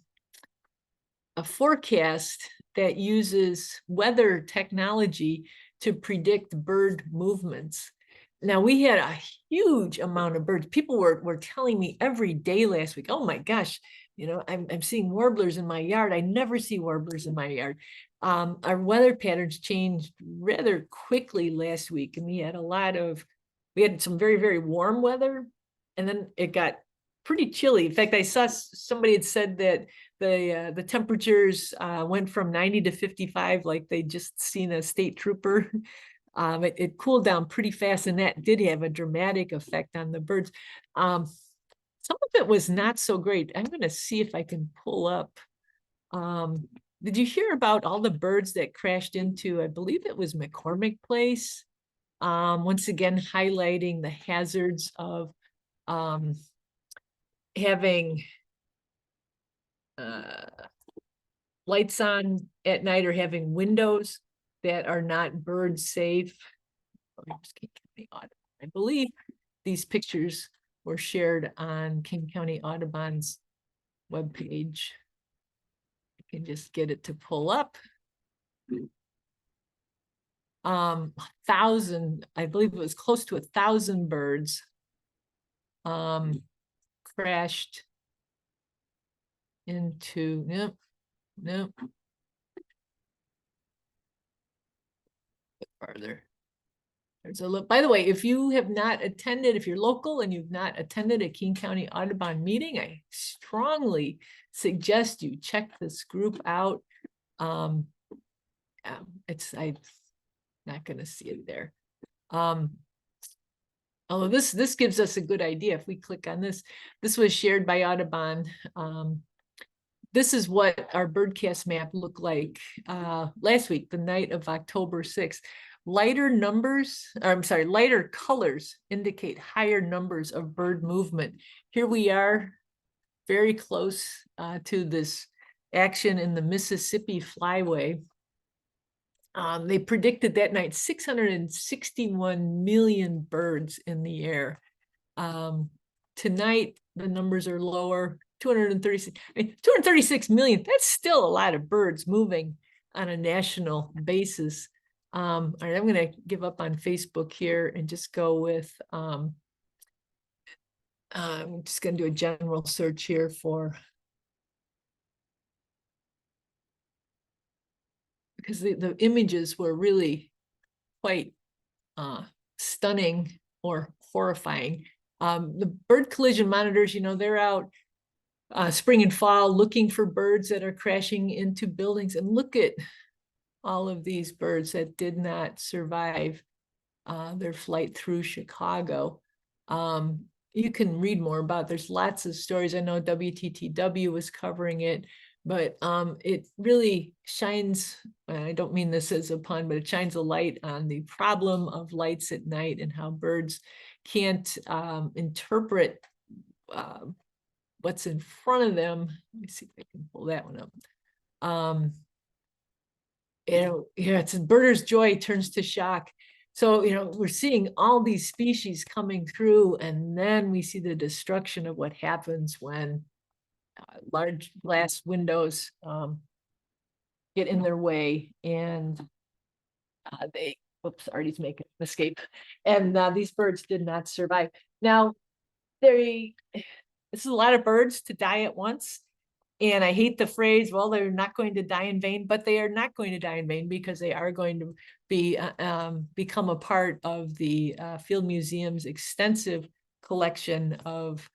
A: forecast that uses weather technology to predict bird movements. Now, we had a huge amount of birds. People were telling me every day last week, oh my gosh, I'm seeing warblers in my yard. I never see warblers in my yard. Our weather patterns changed rather quickly last week, and we had some very, very warm weather, and then it got pretty chilly. In fact, I saw somebody had said that the temperatures went from 90 to 55, like they just seen a state trooper. It cooled down pretty fast, and that did have a dramatic effect on the birds. Some of it was not so great. I'm going to see if I can pull up did you hear about all the birds that crashed into, I believe it was McCormick Place? Once again, highlighting the hazards of having lights on at night or having windows that are not bird safe. I believe these pictures were shared on King County Audubon's webpage. I can just get it to pull up. 1,000, I believe it was close to 1,000 birds crashed into, nope. Farther. There's a look. By the way, if you have not attended, if you're local and you've not attended a King County Audubon meeting, I strongly suggest you check this group out. I'm not going to see it there. Although this gives us a good idea. If we click on this, this was shared by Audubon. This is what our birdcast map looked like last week, the night of October 6th. Lighter colors indicate higher numbers of bird movement. Here we are, very close to this action in the Mississippi Flyway. They predicted that night 661 million birds in the air. Tonight, the numbers are lower, 236 million. That's still a lot of birds moving on a national basis. All right, I'm going to give up on Facebook here and just go with, I'm just going to do a general search here for, because the images were really quite stunning or horrifying. The bird collision monitors, they're out spring and fall looking for birds that are crashing into buildings. And look at all of these birds that did not survive their flight through Chicago. You can read more about it. There's lots of stories. I know WTTW was covering it, but it really shines, I don't mean this as a pun, but it shines a light on the problem of lights at night and how birds can't interpret what's in front of them. Let me see if I can pull that one up. It's a birder's joy turns to shock. So, we're seeing all these species coming through, and then we see the destruction of what happens when large glass windows get in their way, and Artie's making an escape, and these birds did not survive. Now, this is a lot of birds to die at once. And I hate the phrase, well, they're not going to die in vain, but they are not going to die in vain because they are going to be become a part of the Field Museum's extensive collection of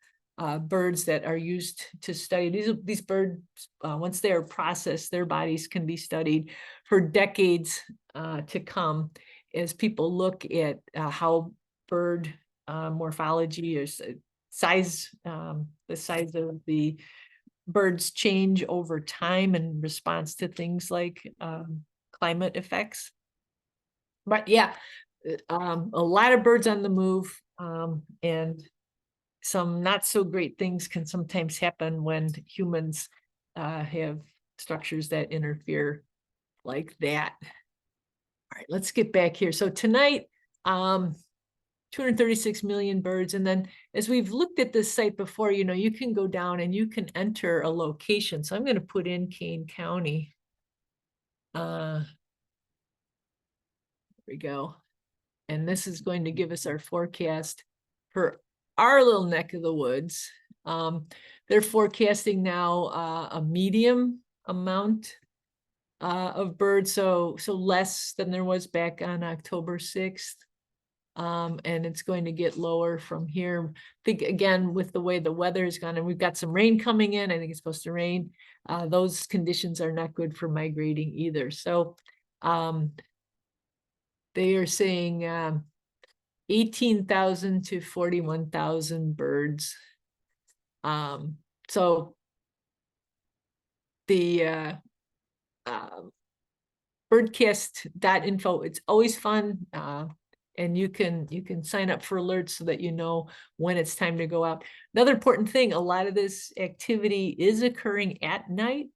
A: birds that are used to study. These birds, once they are processed, their bodies can be studied for decades to come as people look at how bird morphology or size, the size of the birds change over time in response to things like climate effects. But yeah, a lot of birds on the move, and some not so great things can sometimes happen when humans have structures that interfere like that. All right, let's get back here. So tonight, 236 million birds. And then as we've looked at this site before, you can go down and you can enter a location. So I'm going to put in Kane County. There we go. And this is going to give us our forecast for our little neck of the woods. They're forecasting now a medium amount of birds, so less than there was back on October 6th. And it's going to get lower from here. I think, again, with the way the weather has gone, and we've got some rain coming in, I think it's supposed to rain. Those conditions are not good for migrating either. So they are saying 18,000 to 41,000 birds. So the birdcast.info. It's always fun. And you can sign up for alerts so that you know when it's time to go out. Another important thing, a lot of this activity is occurring at night.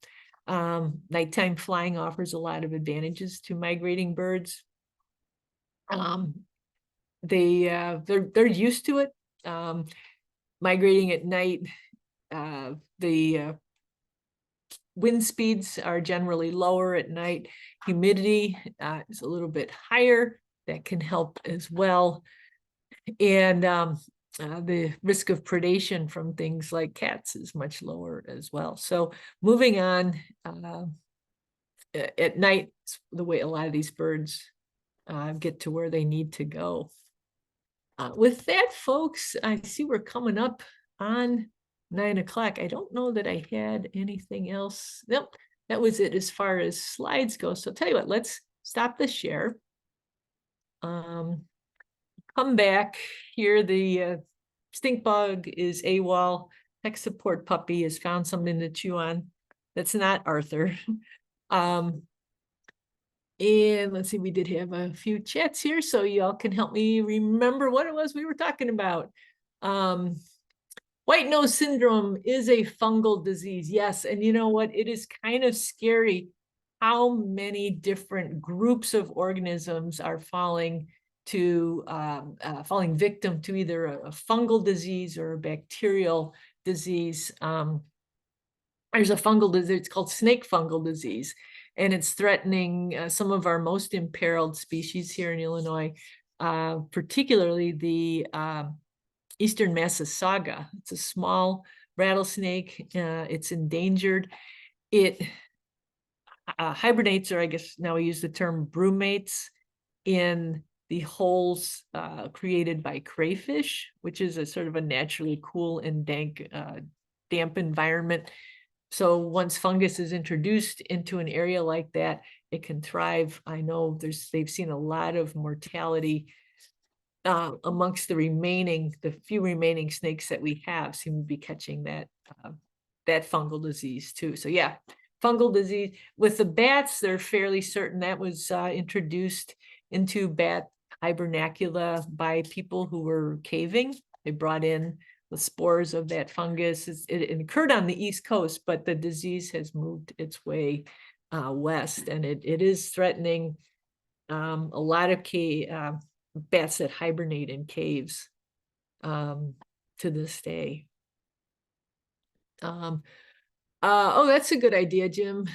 A: Nighttime flying offers a lot of advantages to migrating birds. They're used to it. Migrating at night, the wind speeds are generally lower at night. Humidity is a little bit higher. That can help as well. And the risk of predation from things like cats is much lower as well. So moving on, at night, the way a lot of these birds get to where they need to go. With that, folks, I see we're coming up on 9 o'clock. I don't know that I had anything else. Nope, that was it as far as slides go. So I'll tell you what, let's stop the share. Come back here. The stink bug is AWOL. Tech support puppy has found something to chew on. That's not Arthur. And let's see, we did have a few chats here, so y'all can help me remember what it was we were talking about. White nose syndrome is a fungal disease. Yes, and you know what? It is kind of scary how many different groups of organisms are falling victim to either a fungal disease or a bacterial disease. There's a fungal disease, it's called snake fungal disease, and it's threatening some of our most imperiled species here in Illinois, particularly the Eastern Massasauga. It's a small rattlesnake. It's endangered. It hibernates, or I guess now we use the term brumates, in the holes created by crayfish, which is a sort of a naturally cool and damp environment. So once fungus is introduced into an area like that, it can thrive. I know they've seen a lot of mortality amongst the few remaining snakes that we have seem to be catching that fungal disease too. So yeah, fungal disease. With the bats, they're fairly certain that was introduced into bat hibernacula by people who were caving. They brought in the spores of that fungus. It occurred on the East Coast, but the disease has moved its way west, and it is threatening a lot of bats that hibernate in caves to this day. Oh, that's a good idea, Jim.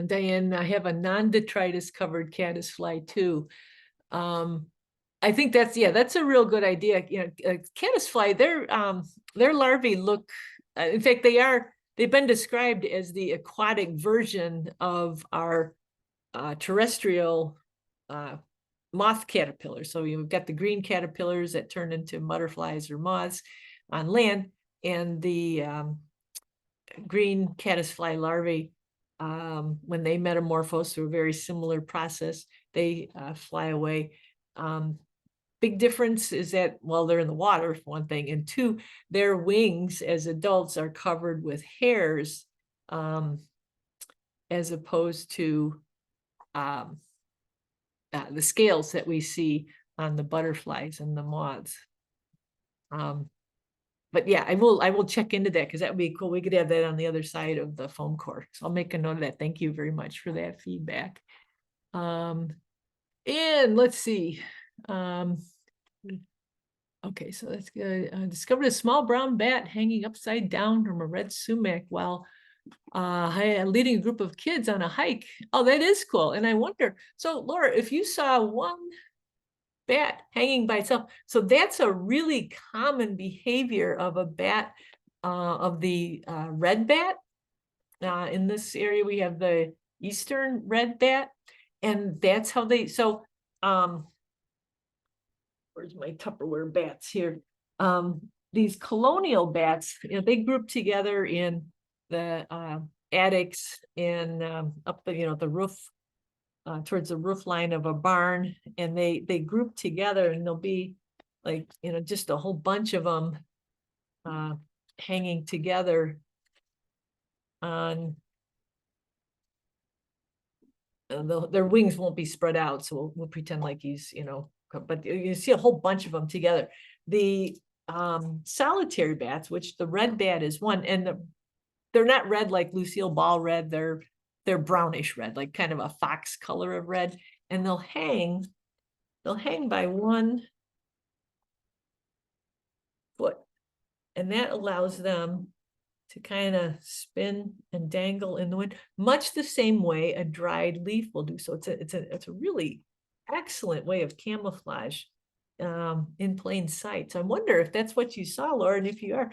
A: Diane, I have a non-detritus covered caddisfly too. I think that's a real good idea. You know, caddisfly, their larvae look, in fact, they've been described as the aquatic version of our terrestrial moth caterpillars. So you've got the green caterpillars that turn into butterflies or moths on land, and the green caddisfly larvae, when they metamorphose through a very similar process, they fly away. Big difference is that, well, they're in the water, for one thing, and two, their wings as adults are covered with hairs, as opposed to the scales that we see on the butterflies and the moths. But yeah, I will check into that, because that would be cool. We could have that on the other side of the foam core. So I'll make a note of that. Thank you very much for that feedback. And let's see. Okay, so that's good. Discovered a small brown bat hanging upside down from a red sumac while leading a group of kids on a hike. Oh, that is cool. And I wonder, so Laura, if you saw one bat hanging by itself, so that's a really common behavior of a bat, of the red bat. In this area, we have the eastern red bat, and that's how they, so where's my Tupperware bats here? These colonial bats, you know, they group together in the attics and up the, you know, the roof, towards the roof line of a barn, and they group together, and there'll be like, you know, just a whole bunch of them hanging together on their wings won't be spread out. So we'll pretend like he's, but you see a whole bunch of them together. The solitary bats, which the red bat is one, and they're not red like Lucille Ball red. They're brownish red, like kind of a fox color of red. And they'll hang by 1 foot. And that allows them to kind of spin and dangle in the wind, much the same way a dried leaf will do. So it's a really excellent way of camouflage in plain sight. So I wonder if that's what you saw, Laura, and if you are,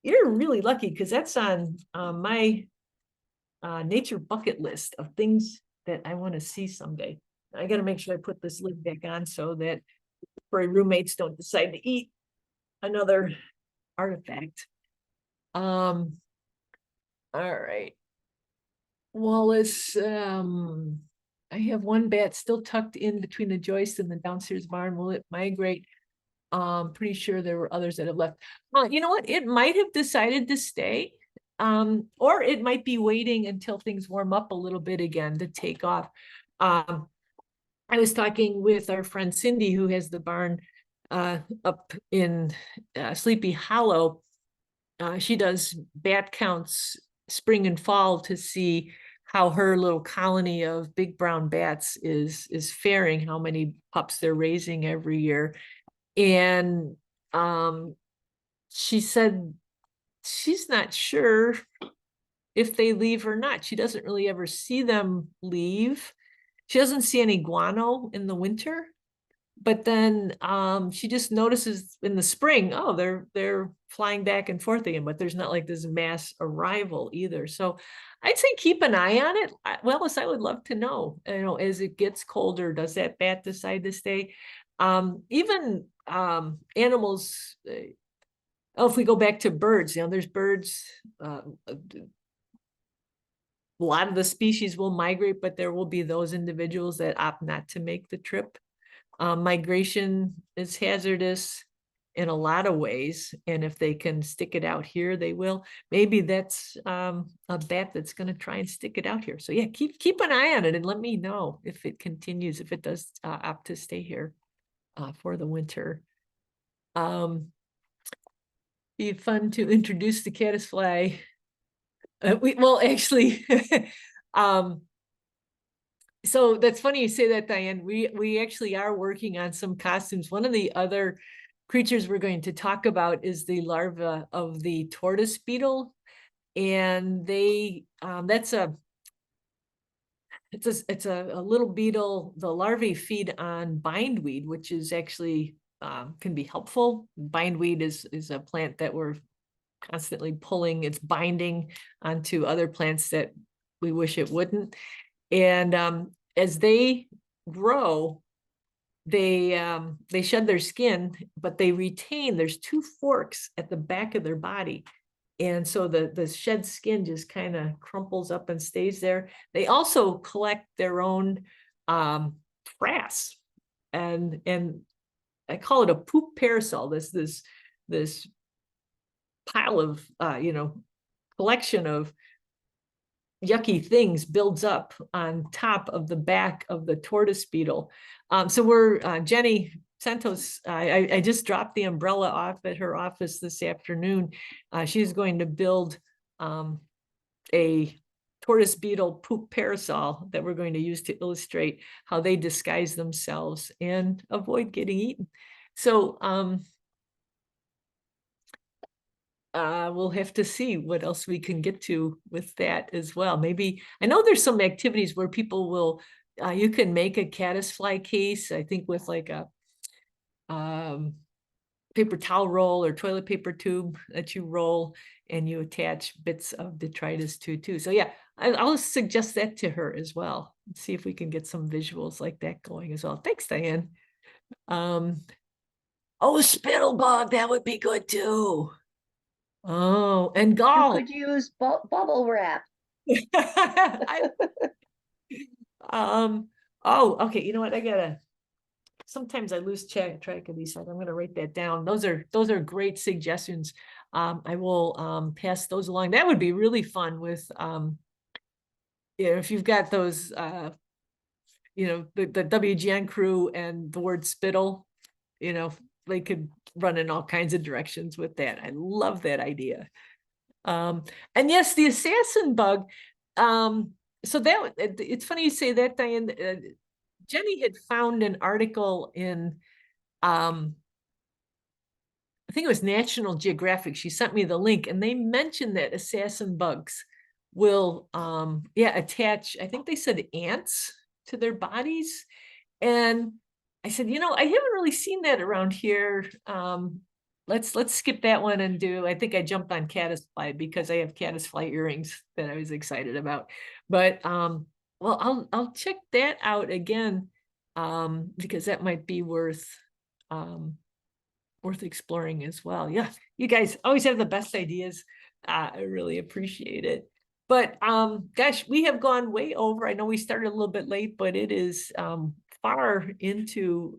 A: you're really lucky, because that's on my nature bucket list of things that I want to see someday. I got to make sure I put this lid back on so that furry roommates don't decide to eat another artifact. All right. Wallace, I have one bat still tucked in between the joist and the downstairs barn. Will it migrate? Pretty sure there were others that have left. You know what? It might have decided to stay. Or it might be waiting until things warm up a little bit again to take off. I was talking with our friend Cindy, who has the barn up in Sleepy Hollow. She does bat counts spring and fall to see how her little colony of big brown bats is faring, how many pups they're raising every year. And she said she's not sure if they leave or not. She doesn't really ever see them leave. She doesn't see any guano in the winter, but then she just notices in the spring, oh, they're flying back and forth again, but there's not like this mass arrival either. So I'd say keep an eye on it. Welles, I would love to know, as it gets colder, does that bat decide to stay? Even animals, if we go back to birds, there's birds, a lot of the species will migrate, but there will be those individuals that opt not to make the trip. Migration is hazardous in a lot of ways, and if they can stick it out here, they will. Maybe that's a bat that's going to try and stick it out here. So yeah, keep an eye on it and let me know if it continues, if it does opt to stay here for the winter. Be fun to introduce the caddisfly. Well, actually, so that's funny you say that, Diane. We actually are working on some costumes. One of the other creatures we're going to talk about is the larva of the tortoise beetle, and it's a little beetle. The larvae feed on bindweed, which is actually can be helpful. Bindweed is a plant that we're constantly pulling. It's binding onto other plants that we wish it wouldn't. And as they grow, they shed their skin, but they retain, there's 2 forks at the back of their body. And so the shed skin just kind of crumples up and stays there. They also collect their own frass. And I call it a poop parasol, this pile of, collection of yucky things builds up on top of the back of the tortoise beetle. So Jenny Santos, I just dropped the umbrella off at her office this afternoon. She's going to build a tortoise beetle poop parasol that we're going to use to illustrate how they disguise themselves and avoid getting eaten. So we'll have to see what else we can get to with that as well. Maybe, I know there's some activities where people will, you can make a caddisfly case, I think with like a paper towel roll or toilet paper tube that you roll and you attach bits of detritus to too. So yeah, I'll suggest that to her as well. See if we can get some visuals like that going as well. Thanks, Diane. Oh, spittlebug, that would be good too. Oh, and gall.
B: You could use bubble wrap.
A: Oh, okay. You know what? Sometimes I lose track of these, so I'm gonna write that down. Those are great suggestions. I will pass those along. That would be really fun with if you've got those the WGN crew and the word spittle, they could run in all kinds of directions with that. I love that idea. And yes, the assassin bug. So it's funny you say that, Diane. Jenny had found an article in, I think it was National Geographic. She sent me the link, and they mentioned that assassin bugs will, attach, I think they said ants to their bodies. And I said, I haven't really seen that around here. Let's skip that one and I think I jumped on Caddisfly because I have Caddisfly earrings that I was excited about. But well, I'll check that out again, because that might be worth exploring as well. Yeah, you guys always have the best ideas. I really appreciate it. But gosh, we have gone way over. I know we started a little bit late, but it is far into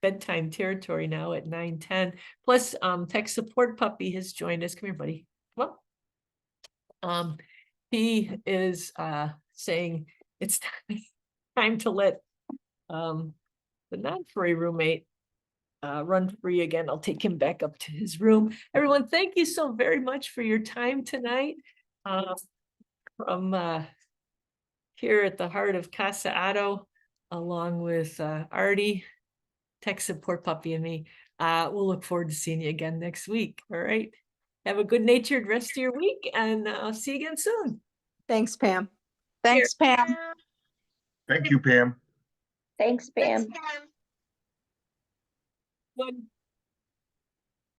A: bedtime territory now at 9:10. Plus, tech support puppy has joined us. Come here, buddy. Well, he is saying it's time to let the non-furry roommate run free again. I'll take him back up to his room. Everyone, thank you so very much for your time tonight. From here at the heart of Casa Auto, along with Artie, tech support puppy, and me. We'll look forward to seeing you again next week. All right. Have a good natured rest of your week, and I'll see you again soon.
C: Thanks, Pam. Thanks, Pam.
D: Thank you, Pam.
B: Thanks, Pam.
A: Good.